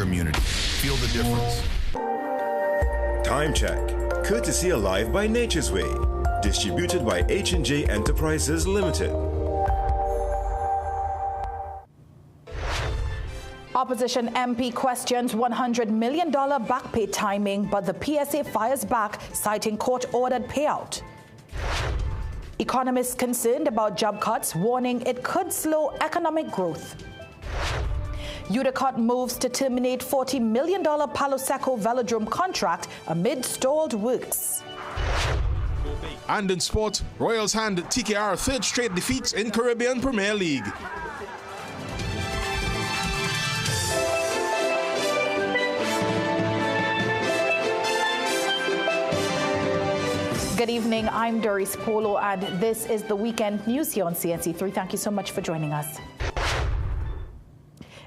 your immunity. Feel the difference. Time check. Courtesy Alive by Nature's Way. Distributed by H&J Enterprises Limited. Opposition MP questions $100 million back pay timing, but the PSA fires back, citing court-ordered payout. Economists concerned about job cuts, warning it could slow economic growth. UDECOT moves to terminate $40 million Palosco Veladrome contract amid stalled works. And in sport, Royals hand TKR third straight defeats in Caribbean Premier League. Good evening, I'm Doris Polo, and this is the Weekend News here on CNC3. Thank you so much for joining us.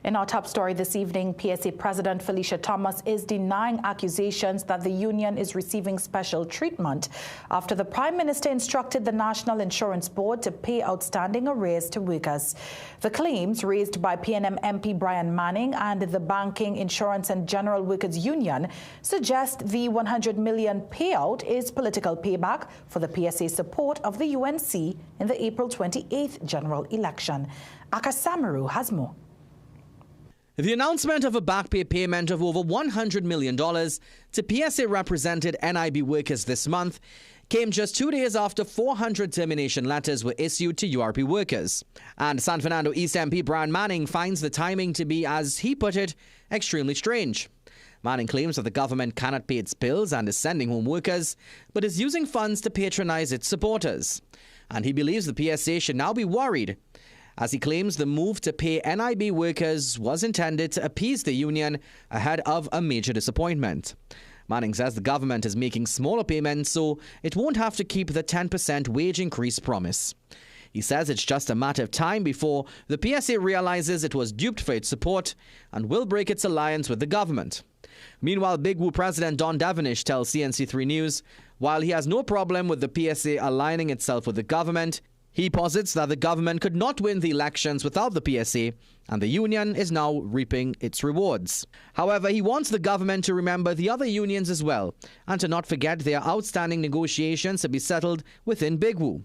In our top story this evening, PSA President Felicia Thomas is denying accusations that the union is receiving special treatment after the Prime Minister instructed the National Insurance Board to pay outstanding arrears to workers. The claims raised by PNM MP Brian Manning and the Banking, Insurance and General Workers Union suggest the $100 million payout is political payback for the PSA support of the UNC in the April 28th general election. Akash Samaru has more. The announcement of a back pay payment of over $100 million to PSA-represented NIB workers this month came just 2 days after 400 termination letters were issued to URP workers. And San Fernando East MP Brian Manning finds the timing to be, as he put it, extremely strange. Manning claims that the government cannot pay its bills and is sending home workers, but is using funds to patronize its supporters. And he believes the PSA should now be worried, as he claims the move to pay NIB workers was intended to appease the union ahead of a major disappointment. Manning says the government is making smaller payments so it won't have to keep the 10% wage increase promise. He says it's just a matter of time before the PSA realizes it was duped for its support and will break its alliance with the government. Meanwhile, Big Woo President Don Devonish tells CNC3 News, while he has no problem with the PSA aligning itself with the government, he posits that the government could not win the elections without the PSA, and the union is now reaping its rewards. However, he wants the government to remember the other unions as well, and to not forget their outstanding negotiations to be settled within Big Woo.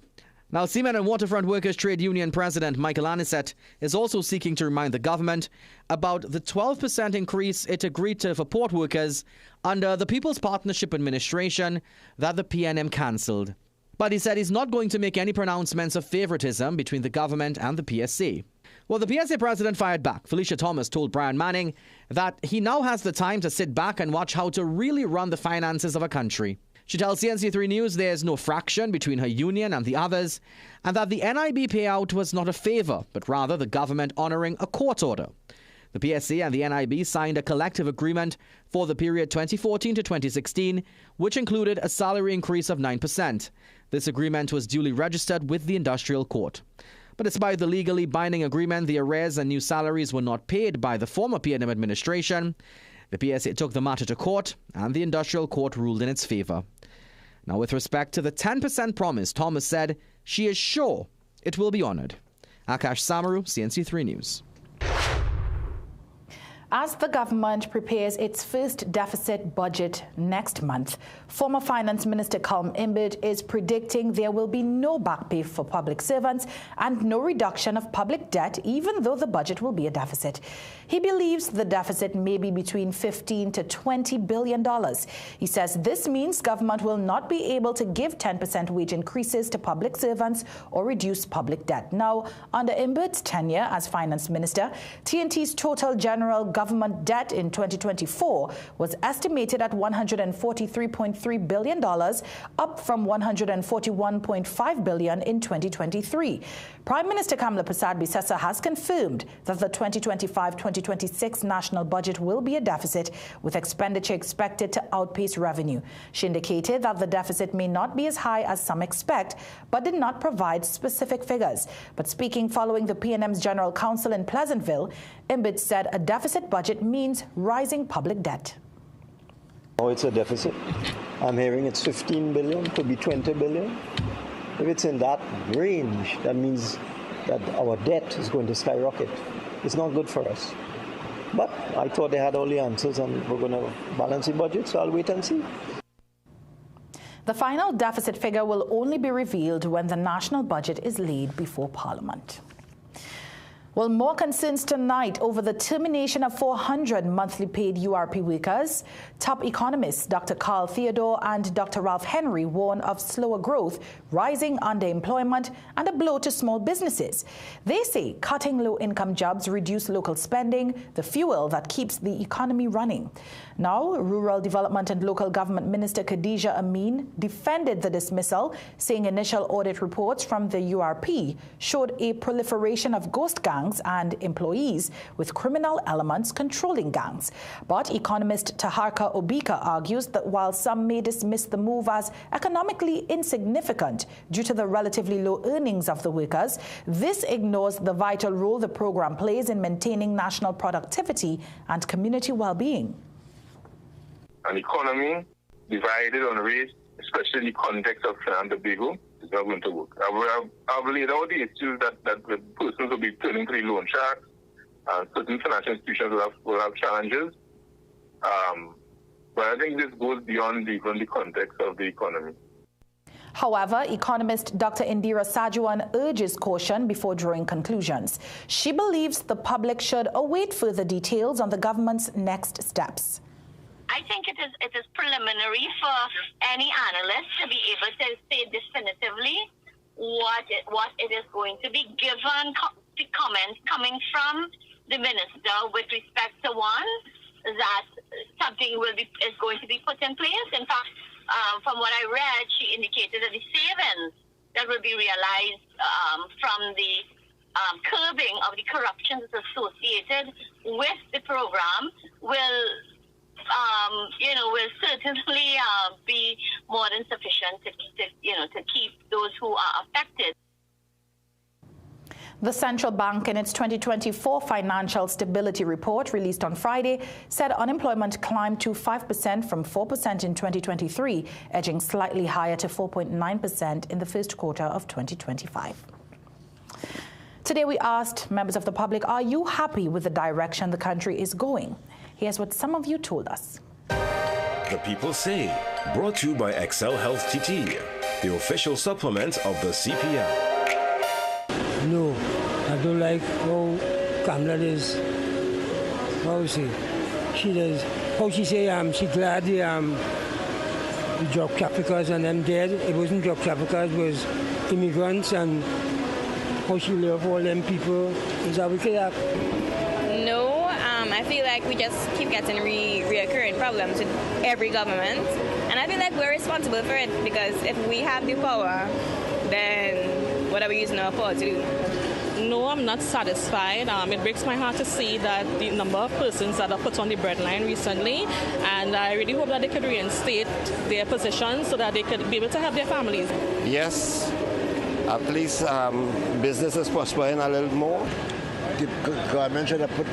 Now, Seamen and Waterfront Workers Trade Union President Michael Anisette is also seeking to remind the government about the 12% increase it agreed to for port workers under the People's Partnership Administration that the PNM cancelled. But he said he's not going to make any pronouncements of favoritism between the government and the PSA. Well, the PSA president fired back. Felicia Thomas told Brian Manning that he now has the time to sit back and watch how to really run the finances of a country. She tells CNC3 News there's no fraction between her union and the others, and that the NIB payout was not a favour, but rather the government honouring a court order. The PSA and the NIB signed a collective agreement for the period 2014 to 2016, which included a salary increase of 9%. This agreement was duly registered with the Industrial Court. But despite the legally binding agreement, the arrears and new salaries were not paid by the former PNM administration. The PSA took the matter to court, and the Industrial Court ruled in its favour. Now, with respect to the 10% promise, Thomas said she is sure it will be honoured. Akash Samaru, CNC3 News. As the government prepares its first deficit budget next month, former Finance Minister Calum Imbert is predicting there will be no back pay for public servants and no reduction of public debt, even though the budget will be a deficit. He believes the deficit may be between $15 to $20 billion. He says this means government will not be able to give 10% wage increases to public servants or reduce public debt. Now, under Imbert's tenure as Finance Minister, TNT's total general government debt in 2024 was estimated at $143.3 billion, up from $141.5 billion in 2023. Prime Minister Kamla Persad-Bissessar has confirmed that the 2025-2026 national budget will be a deficit, with expenditure expected to outpace revenue. She indicated that the deficit may not be as high as some expect, but did not provide specific figures. But speaking following the PNM's General Council in Pleasantville, Imbert said a deficit budget means rising public debt. Oh, it's a deficit. I'm hearing it's 15 billion, could be 20 billion. If it's in that range, that means that our debt is going to skyrocket. It's not good for us. But I thought they had all the answers and we're going to balance the budget, so I'll wait and see. The final deficit figure will only be revealed when the national budget is laid before Parliament. Well, more concerns tonight over the termination of 400 monthly paid URP workers. Top economists Dr. Carl Theodore and Dr. Ralph Henry warn of slower growth, rising underemployment, and a blow to small businesses. They say cutting low-income jobs reduce local spending, the fuel that keeps the economy running. Now, Rural Development and Local Government Minister Khadija Amin defended the dismissal, saying initial audit reports from the URP showed a proliferation of ghost gangs and employees with criminal elements controlling gangs. But economist Taharka Obika argues that while some may dismiss the move as economically insignificant due to the relatively low earnings of the workers, this ignores the vital role the program plays in maintaining national productivity and community well-being. An economy divided on race, especially in the context of Trinidad and Tobago, is not going to work. I've laid out the issues that the persons will be turning to the loan sharks, and certain financial institutions will have challenges. But I think this goes beyond even the context of the economy. However, economist Dr. Indira Sajuan urges caution before drawing conclusions. She believes the public should await further details on the government's next steps. I think it is preliminary for any analyst to be able to say definitively what it is going to be, given the comments coming from the minister with respect to one, that something is going to be put in place. In fact, from what I read, she indicated that the savings that will be realized from the curbing of the corruption that's associated with the program will certainly be more than sufficient to keep those who are affected. The central bank, in its 2024 Financial Stability Report released on Friday, said unemployment climbed to 5% from 4% in 2023, edging slightly higher to 4.9% in the first quarter of 2025. Today we asked members of the public, are you happy with the direction the country is going? Here's what some of you told us. The People Say, brought to you by Excel Health TT, the official supplement of the CPL. No, I don't like how Kamala is. How she does. How she say she glad the drug traffickers and them dead. It wasn't drug traffickers, it was immigrants, and how she love all them people. Is that wicked? No, I feel like we just keep getting reoccurring problems with every government, and I feel like we're responsible for it, because if we have the power, then what are we using our power to do? No, I'm not satisfied. It breaks my heart to see that the number of persons that are put on the breadline recently, and I really hope that they could reinstate their positions so that they could be able to help their families. Yes, at least business is prospering a little more. The government should have put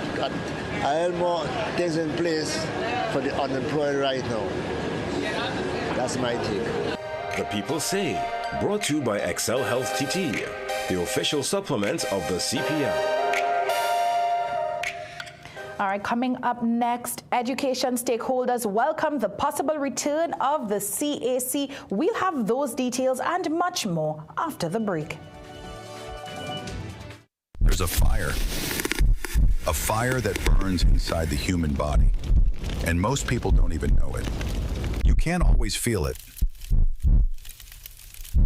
a little more things in place for the unemployed right now. That's my take. The People Say, brought to you by Excel Health TT, the official supplement of the CPL. All right, coming up next, education stakeholders welcome the possible return of the CAC. We'll have those details and much more after the break. There's a fire that burns inside the human body, and most people don't even know it. You can't always feel it,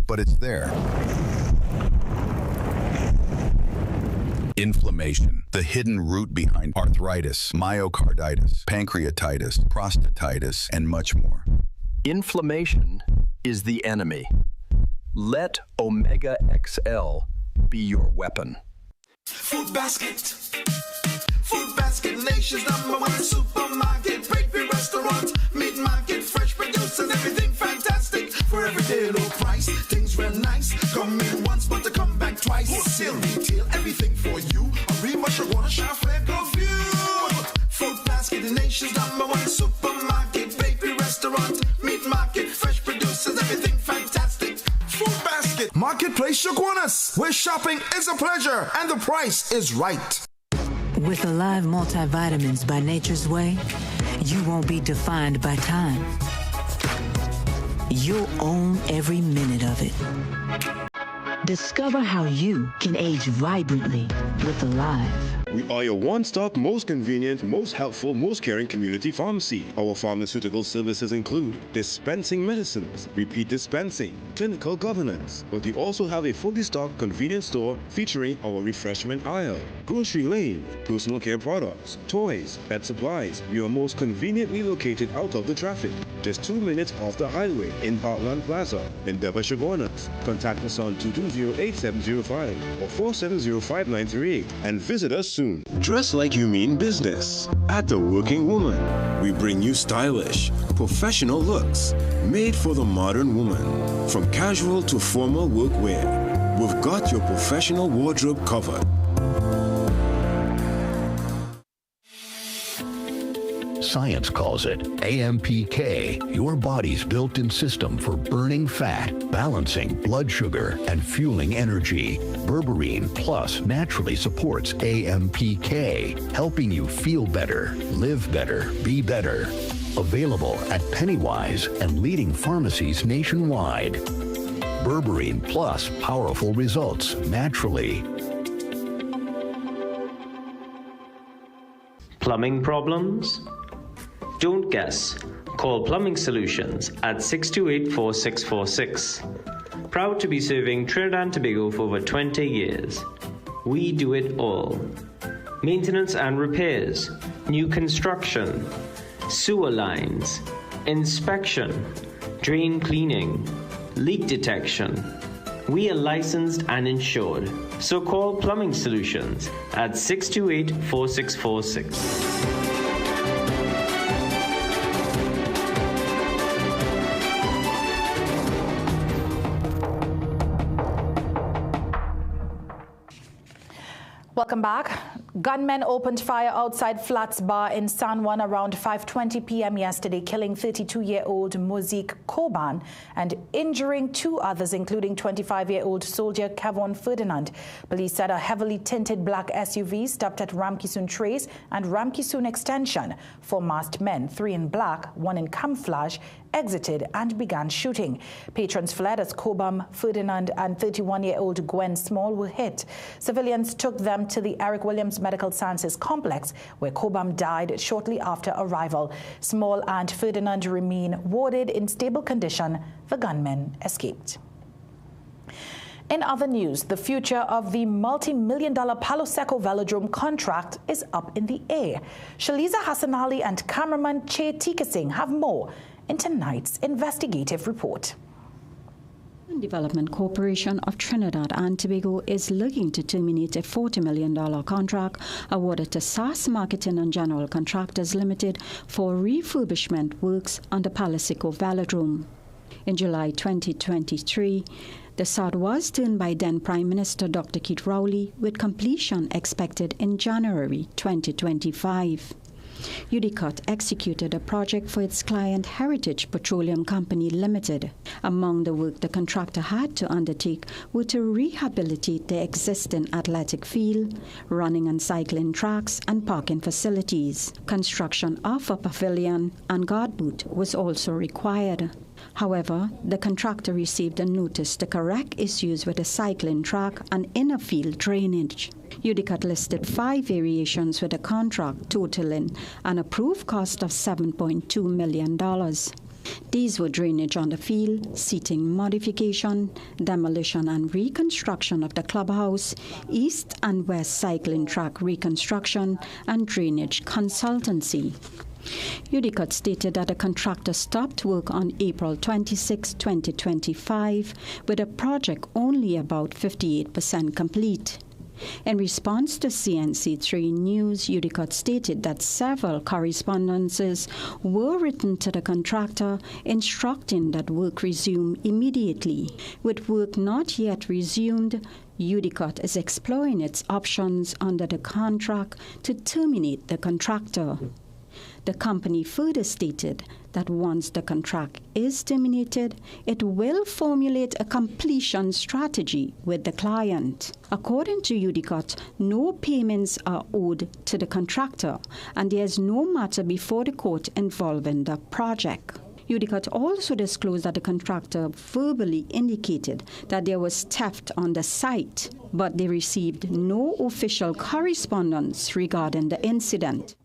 but it's there. Inflammation, the hidden root behind arthritis, myocarditis, pancreatitis, prostatitis, and much more. Inflammation is the enemy. Let Omega XL be your weapon. Food Basket, nation's #1 supermarket, bakery, restaurant, meat market, fresh produce and everything fantastic. For everyday low price, things real nice. Come in once, but to come back twice. Wholesale, retail, everything for you. A real much wanna shop, fair confused. Food Basket, the nation's #1 supermarket, bakery, restaurant, meat market, fresh produce and everything fantastic. Food Basket, Marketplace Shogunas, where shopping is a pleasure and the price is right. With Alive Multivitamins by Nature's Way, you won't be defined by time. You'll own every minute of it. Discover how you can age vibrantly with Alive. We are your one-stop, most convenient, most helpful, most caring community pharmacy. Our pharmaceutical services include dispensing medicines, repeat dispensing, clinical governance, but we also have a fully stocked convenience store featuring our refreshment aisle, grocery lane, personal care products, toys, pet supplies. We are most conveniently located out of the traffic, just 2 minutes off the highway in Parkland Plaza, in Devonshire Corners. Contact us on 220-8705 or 470-5938 and visit us soon. Dress like you mean business. At The Working Woman, we bring you stylish, professional looks made for the modern woman. From casual to formal workwear, we've got your professional wardrobe covered. Science calls it AMPK, your body's built-in system for burning fat, balancing blood sugar, and fueling energy. Berberine Plus naturally supports AMPK, helping you feel better, live better, be better. Available at Pennywise and leading pharmacies nationwide. Berberine Plus, powerful results naturally. Plumbing problems? Don't guess. Call Plumbing Solutions at 628-4646. Proud to be serving Trinidad and Tobago for over 20 years. We do it all. Maintenance and repairs, new construction, sewer lines, inspection, drain cleaning, leak detection. We are licensed and insured. So call Plumbing Solutions at 628-4646. Welcome back. Gunmen opened fire outside Flats Bar in San Juan around 5:20 p.m. yesterday, killing 32-year-old Mozik Koban and injuring 2 others, including 25-year-old soldier Kevon Ferdinand. Police said a heavily tinted black SUV stopped at Ramkisoon Trace and Ramkisoon Extension. 4 masked men, 3 in black, 1 in camouflage, exited and began shooting. Patrons fled as Koban, Ferdinand, and 31-year-old Gwen Small were hit. Civilians took them to the Eric Williams Medical Sciences Complex, where Koban died shortly after arrival. Small and Ferdinand remain warded in stable condition. The gunmen escaped. In other news, the future of the multi-million-dollar Palosco Veladrome contract is up in the air. Shaliza Hassan Ali and cameraman Che Tika Singh have more in tonight's investigative report. Development Corporation of Trinidad and Tobago is looking to terminate a $40 million contract awarded to SAS Marketing and General Contractors Limited for refurbishment works on the Palosco Veladrome. In July 2023, the sod was turned by then Prime Minister Dr. Keith Rowley, with completion expected in January 2025. UDCOT executed a project for its client Heritage Petroleum Company Limited. Among the work the contractor had to undertake were to rehabilitate the existing athletic field, running and cycling tracks, and parking facilities. Construction of a pavilion and guard booth was also required. However, the contractor received a notice to correct issues with the cycling track and inner field drainage. UDCOT listed 5 variations with a contract totaling an approved cost of $7.2 million. These were drainage on the field, seating modification, demolition and reconstruction of the clubhouse, east and west cycling track reconstruction, and drainage consultancy. UDCOT stated that the contractor stopped work on April 26, 2025, with a project only about 58% complete. In response to CNC3 News, UDCOT stated that several correspondences were written to the contractor instructing that work resume immediately. With work not yet resumed, UDCOT is exploring its options under the contract to terminate the contractor. The company further stated that once the contract is terminated, it will formulate a completion strategy with the client. According to UDCOT, no payments are owed to the contractor, and there is no matter before the court involving the project. UDCOT also disclosed that the contractor verbally indicated that there was theft on the site, but they received no official correspondence regarding the incident.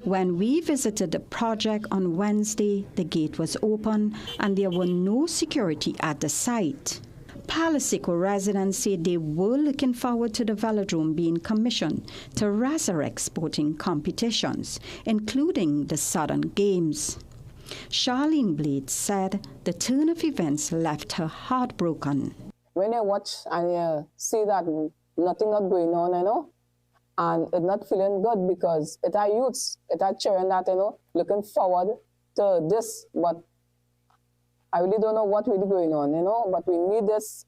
When we visited the project on Wednesday, the gate was open and there were no security at the site. Palosco residents said they were looking forward to the velodrome being commissioned to resurrect sporting competitions, including the Southern Games. Charlene Blade said the turn of events left her heartbroken. When you watch and you see that nothing not going on, and it's not feeling good because it are youths, it are children that, looking forward to this, but I really don't know what really going on, but we need this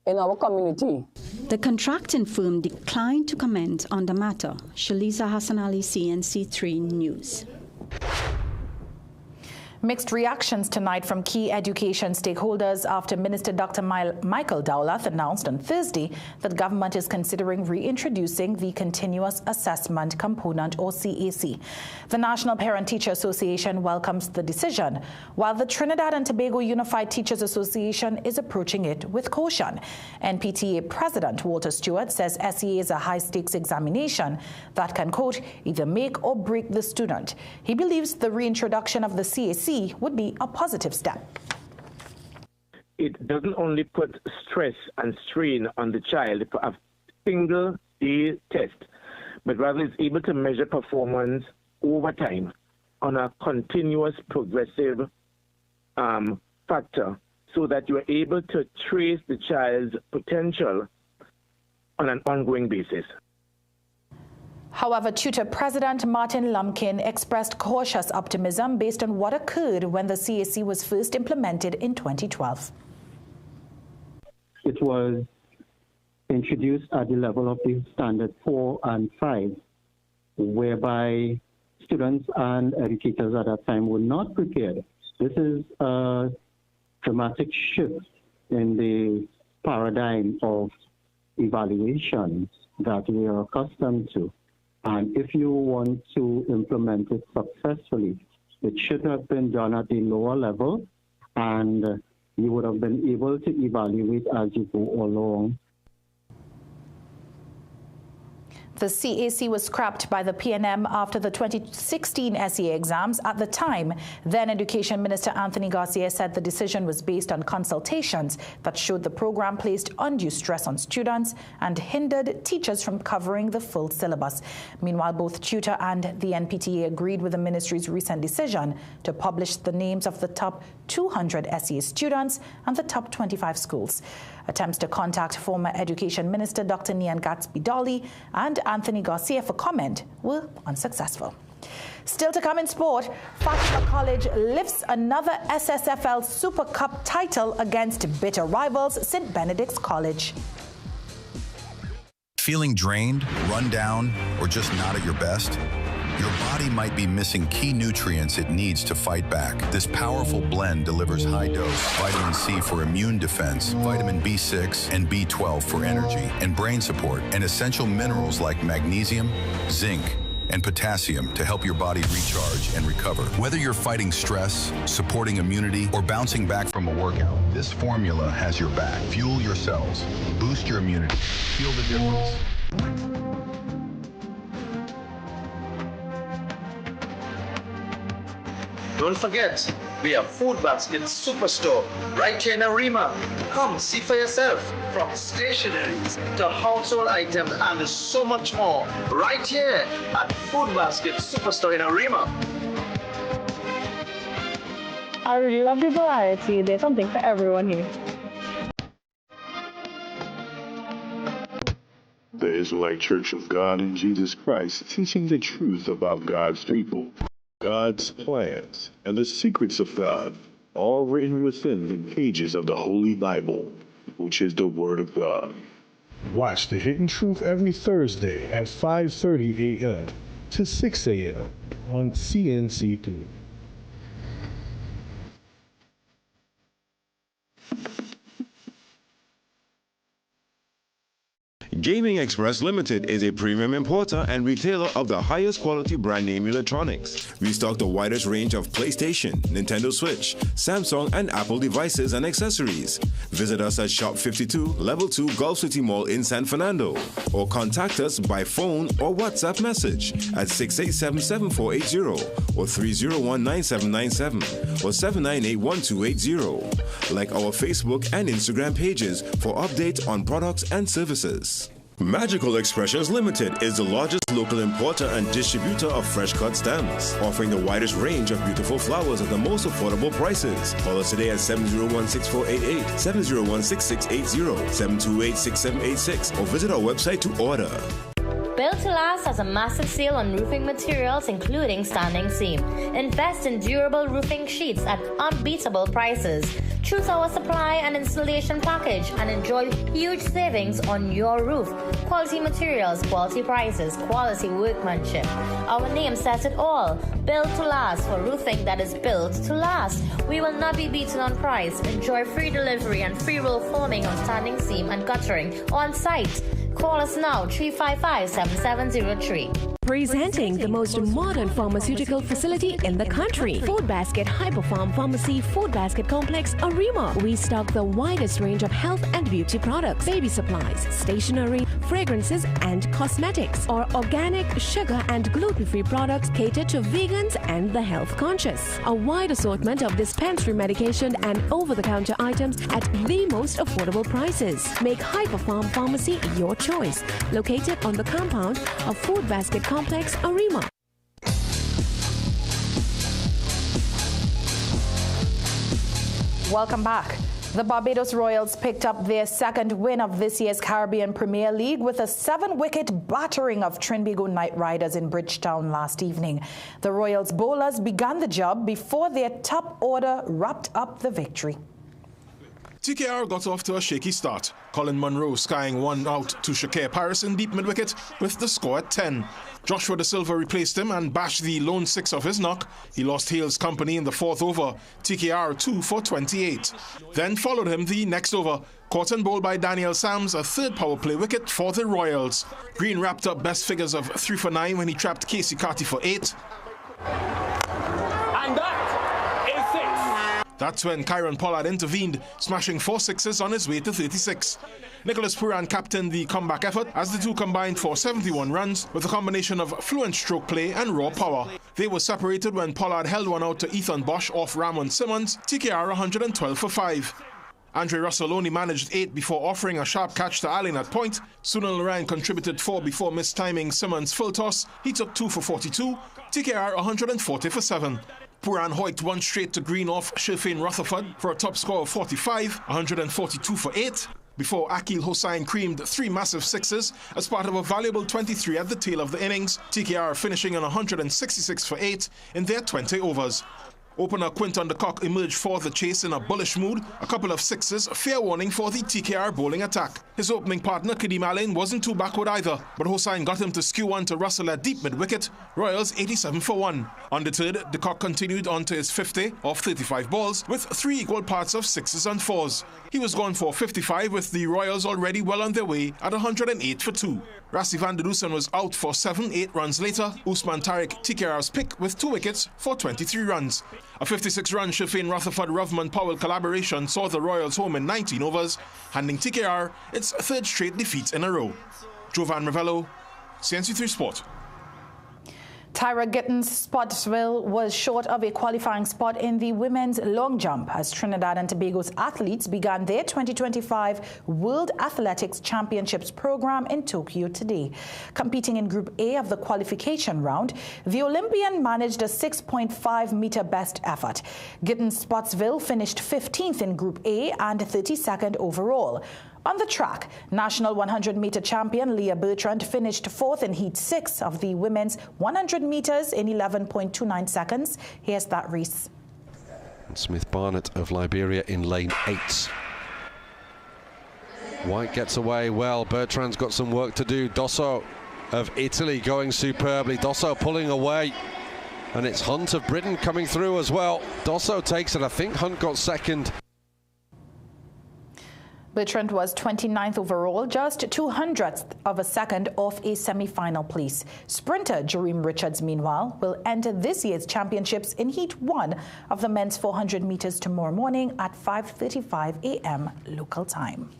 in our community. The contracting firm declined to comment on the matter. Shalisa Hassan Ali, CNC3 News. Mixed reactions tonight from key education stakeholders after Minister Dr. Michael Dowlath announced on Thursday that government is considering reintroducing the Continuous Assessment Component, or CAC. The National Parent-Teacher Association welcomes the decision, while the Trinidad and Tobago Unified Teachers Association is approaching it with caution. NPTA President Walter Stewart says SEA is a high-stakes examination that can, quote, either make or break the student. He believes the reintroduction of the CAC would be a positive step. It doesn't only put stress and strain on the child for a single day test, but rather is able to measure performance over time on a continuous progressive factor, so that you are able to trace the child's potential on an ongoing basis. However, Tutor President Martin Lumpkin expressed cautious optimism based on what occurred when the CAC was first implemented in 2012. It was introduced at the level of the standard 4 and 5, whereby students and educators at that time were not prepared. This is a dramatic shift in the paradigm of evaluation that we are accustomed to. And if you want to implement it successfully, it should have been done at the lower level, and you would have been able to evaluate as you go along. The CAC was scrapped by the PNM after the 2016 SEA exams. At the time, then Education Minister Anthony Garcia said the decision was based on consultations that showed the program placed undue stress on students and hindered teachers from covering the full syllabus. Meanwhile, both Tutor and the NPTA agreed with the ministry's recent decision to publish the names of the top 200 SEA students and the top 25 schools. Attempts to contact former Education Minister Dr. Nian Gatsby-Dolly and Anthony Garcia for comment were unsuccessful. Still to come in sport, Fatima College lifts another SSFL Super Cup title against bitter rivals St. Benedict's College. Feeling drained, run down, or just not at your best? Your body might be missing key nutrients it needs to fight back. This powerful blend delivers high-dose vitamin C for immune defense, vitamin B6 and B12 for energy and brain support, and essential minerals like magnesium, zinc, and potassium to help your body recharge and recover. Whether you're fighting stress, supporting immunity, or bouncing back from a workout, this formula has your back. Fuel your cells, boost your immunity. Feel the difference. Don't forget, we have Food Basket Superstore right here in Arima. Come see for yourself. From stationeries to household items and so much more. Right here at Food Basket Superstore in Arima. I really love the variety. There's something for everyone here. The Israelite Church of God in Jesus Christ, teaching the truth about God's people, God's plans, and the secrets of God, all written within the pages of the Holy Bible, which is the Word of God. Watch The Hidden Truth every Thursday at 5:30 a.m. to 6 a.m. on CNC3. Gaming Express Limited is a premium importer and retailer of the highest quality brand name electronics. We stock the widest range of PlayStation, Nintendo Switch, Samsung, and Apple devices and accessories. Visit us at Shop 52, Level 2, Gulf City Mall in San Fernando, or contact us by phone or WhatsApp message at 687-7480 or 301-9797 or 798-1280. Like our Facebook and Instagram pages for updates on products and services. Magical Expressions Limited is the largest local importer and distributor of fresh cut stems, offering the widest range of beautiful flowers at the most affordable prices. Call us today at 701-6488, 701-6680, 728-6786, or visit our website to order. Built to Last has a massive sale on roofing materials, including standing seam. Invest in durable roofing sheets at unbeatable prices. Choose our supply and installation package and enjoy huge savings on your roof. Quality materials, quality prices, quality workmanship. Our name says it all. Built to Last, for roofing that is built to last. We will not be beaten on price. Enjoy free delivery and free roll forming on standing seam and guttering on site. Call us now, 355-7703. Presenting the most modern pharmaceutical facility in the country, Food Basket Hyperfarm Pharmacy Food Basket Complex, Arima. We stock the widest range of health and beauty products, baby supplies, stationery, fragrances, and cosmetics. Our organic, sugar, and gluten-free products cater to vegans and the health conscious. A wide assortment of dispensary medication and over-the-counter items at the most affordable prices. Make Hyperfarm Pharmacy your choice. Located on the compound of Food Basket Complex, Arima. Welcome back. The Barbados Royals picked up their second win of this year's Caribbean Premier League with a 7-wicket battering of Trinbago Knight Riders in Bridgetown last evening. The Royals bowlers began the job before their top order wrapped up the victory. TKR got off to a shaky start. Colin Munro skying one out to Shakir Paris in deep mid-wicket with the score at 10. Joshua De Silva replaced him and bashed the lone 6 of his knock. He lost Hale's company in the 4th over. TKR 2 for 28. Then followed him the next over. Caught and bowled by Daniel Sams, a 3rd power play wicket for the Royals. Green wrapped up best figures of 3 for 9 when he trapped Casey Carty for 8. And that is 6. That's when Kyron Pollard intervened, smashing 4 sixes on his way to 36. Nicholas Puran captained the comeback effort as the two combined for 71 runs with a combination of fluent stroke play and raw power. They were separated when Pollard held one out to Ethan Bosch off Ramon Simmons, TKR 112 for 5. Andre Russell only managed 8 before offering a sharp catch to Allen at point. Sunil Narayan contributed 4 before mistiming Simmons' full toss. He took 2 for 42, TKR 140 for 7. Puran hoiked one straight to green off Shilfane Rutherford for a top score of 45, 142 for 8, before Akil Hossain creamed 3 massive sixes as part of a valuable 23 at the tail of the innings, TKR finishing on 166 for 8 in their 20 overs. Opener Quinton de Kock emerged for the chase in a bullish mood. A couple of sixes, fair warning for the TKR bowling attack. His opening partner, Kadeem Allen, wasn't too backward either, but Hossain got him to skew one to Russell at deep mid-wicket. Royals 87 for 1. Undeterred, de Kock continued on to his 50 off 35 balls with 3 equal parts of 6s and 4s. He was gone for 55 with the Royals already well on their way at 108 for 2. Rassi van der Dusen was out for 7, 8 runs later. Usman Tariq, TKR's pick with 2 wickets for 23 runs. A 56-run Shilfane Rutherford-Rovman Powell collaboration saw the Royals home in 19 overs, handing TKR its 3rd straight defeat in a row. Jovan Ravello, CNC3 Sport. Tyra Gittens-Spottsville was short of a qualifying spot in the women's long jump as Trinidad and Tobago's athletes began their 2025 World Athletics Championships program in Tokyo today. Competing in Group A of the qualification round, the Olympian managed a 6.5-meter best effort. Gittens-Spottsville finished 15th in Group A and 32nd overall. On the track, national 100-meter champion Leah Bertrand finished 4th in Heat 6 of the women's 100 meters in 11.29 seconds. Here's that race. Smith Barnett of Liberia in lane 8. White gets away well. Bertrand's got some work to do. Dosso of Italy going superbly. Dosso pulling away. And it's Hunt of Britain coming through as well. Dosso takes it. I think Hunt got second. Bertrand was 29th overall, just 200th of a second off a semi-final place. Sprinter Jareem Richards, meanwhile, will enter this year's championships in Heat 1 of the men's 400 meters tomorrow morning at 5:35 a.m. local time.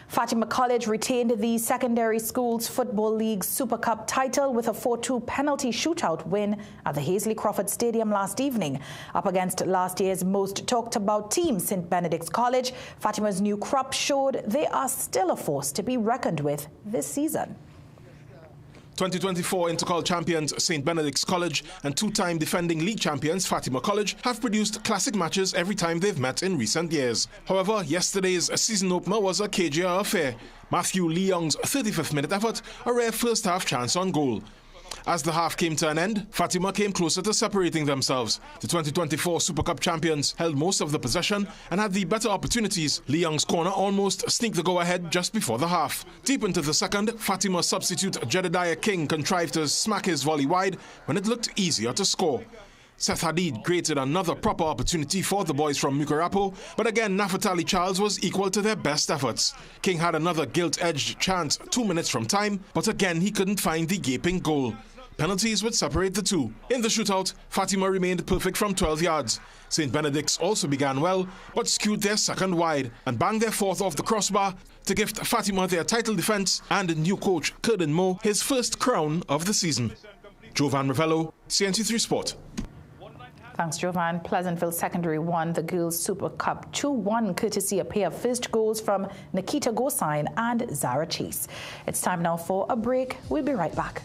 Fatima College retained the Secondary Schools Football League Super Cup title with a 4-2 penalty shootout win at the Hazley Crawford Stadium last evening. Up against last year's most talked about team, St. Benedict's College, Fatima's new crop showed they are still a force to be reckoned with this season. 2024 Intercol champions St. Benedict's College and two-time defending league champions Fatima College have produced classic matches every time they've met in recent years. However, yesterday's season opener was a cagier affair. Matthew Lee Young's 35th minute effort, a rare first-half chance on goal. As the half came to an end, Fatima came closer to separating themselves. The 2024 Super Cup champions held most of the possession and had the better opportunities. Lee Young's corner almost sneaked the go-ahead just before the half. Deep into the second, Fatima substitute Jedediah King contrived to smack his volley wide when it looked easier to score. Seth Hadid created another proper opportunity for the boys from Mukarapo, but again Nafatali Charles was equal to their best efforts. King had another gilt-edged chance 2 minutes from time, but again he couldn't find the gaping goal. Penalties would separate the two. In the shootout, Fatima remained perfect from 12 yards. St. Benedict's also began well, but skewed their second wide and banged their fourth off the crossbar to gift Fatima their title defence and new coach Curden Moe his first crown of the season. Jovan Ravello, CNC3 Sport. Thanks, Jovan. Pleasantville Secondary won the Girls Super Cup 2-1, courtesy a pair of first goals from Nikita Gosain and Zara Chase. It's time now for a break. We'll be right back.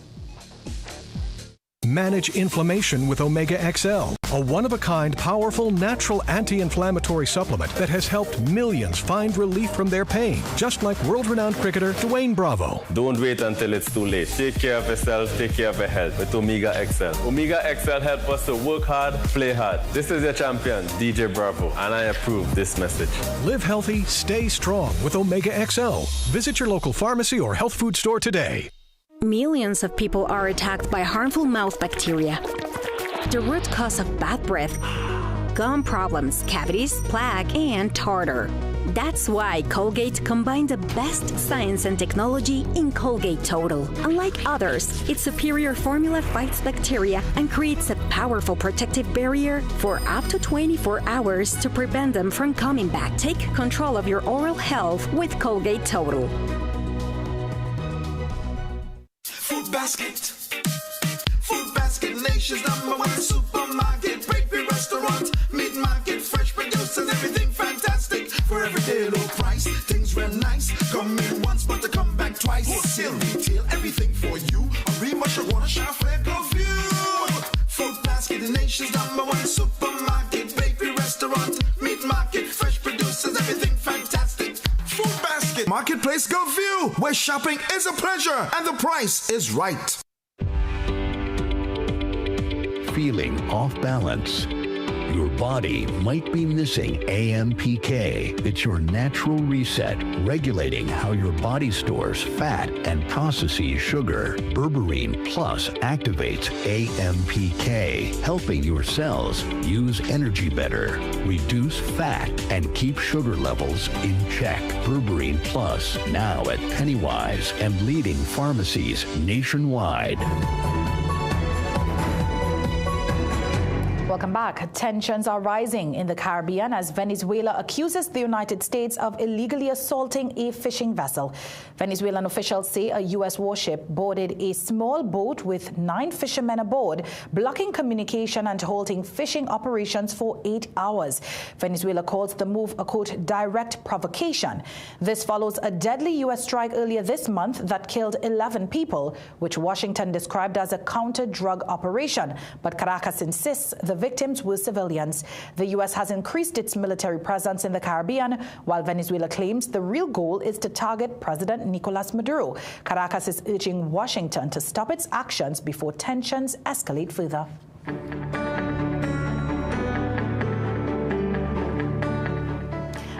Manage inflammation with Omega XL, a one-of-a-kind, powerful, natural anti-inflammatory supplement that has helped millions find relief from their pain, just like world-renowned cricketer Dwayne Bravo. Don't wait until it's too late. Take care of yourself, take care of your health with Omega XL. Omega XL helps us to work hard, play hard. This is your champion, DJ Bravo, and I approve this message. Live healthy, stay strong with Omega XL. Visit your local pharmacy or health food store today. Millions of people are attacked by harmful mouth bacteria. The root cause of bad breath, gum problems, cavities, plaque, and tartar. That's why Colgate combined the best science and technology in Colgate Total. Unlike others, its superior formula fights bacteria and creates a powerful protective barrier for up to 24 hours to prevent them from coming back. Take control of your oral health with Colgate Total. Food Basket, nation's #1 supermarket, bakery, restaurant, meat market, fresh produce and everything fantastic. For everyday low price, things real nice. Come in once, but to come back twice. Wholesale retail, everything for you. A remush, a water shop, go view. Food Basket, the nation's #1 supermarket, bakery, restaurant, meat market, fresh produce and everything fantastic. Food Basket, Marketplace, go view, where shopping is a pleasure and the price is right. Feeling off balance? Your body might be missing AMPK. It's your natural reset, regulating how your body stores fat and processes sugar. Berberine Plus activates AMPK, helping your cells use energy better, reduce fat, and keep sugar levels in check. Berberine Plus, now at Pennywise and leading pharmacies nationwide. Welcome back. Tensions are rising in the Caribbean as Venezuela accuses the United States of illegally assaulting a fishing vessel. Venezuelan officials say a U.S. warship boarded a small boat with 9 fishermen aboard, blocking communication and halting fishing operations for 8 hours. Venezuela calls the move a, quote, direct provocation. This follows a deadly U.S. strike earlier this month that killed 11 people, which Washington described as a counter-drug operation. But Caracas insists the victims were civilians. The U.S. has increased its military presence in the Caribbean, while Venezuela claims the real goal is to target President Nicolas Maduro. Caracas is urging Washington to stop its actions before tensions escalate further.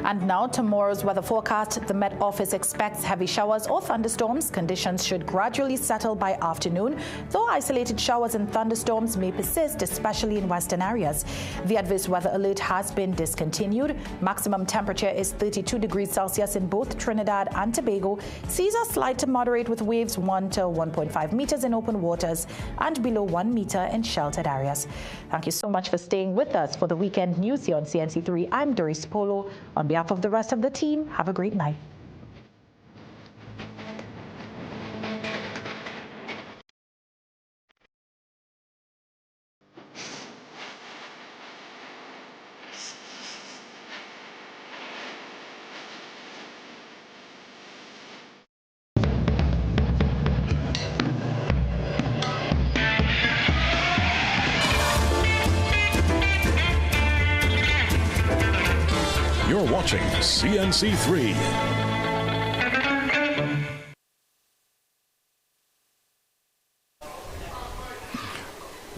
And now tomorrow's weather forecast. The Met Office expects heavy showers or thunderstorms. Conditions should gradually settle by afternoon, though isolated showers and thunderstorms may persist, especially in western areas. The adverse weather alert has been discontinued. Maximum temperature is 32 degrees Celsius in both Trinidad and Tobago. Seas are slight to moderate with waves 1 to 1.5 meters in open waters and below 1 meter in sheltered areas. Thank you so much for staying with us for the weekend news here on CNC3. I'm Doris Polo. On behalf of the rest of the team, have a great night. You're watching CNC3.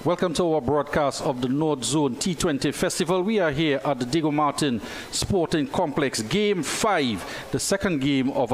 Welcome to our broadcast of the North Zone T20 Festival. We are here at the Diego Martin Sporting Complex, Game 5, the second game of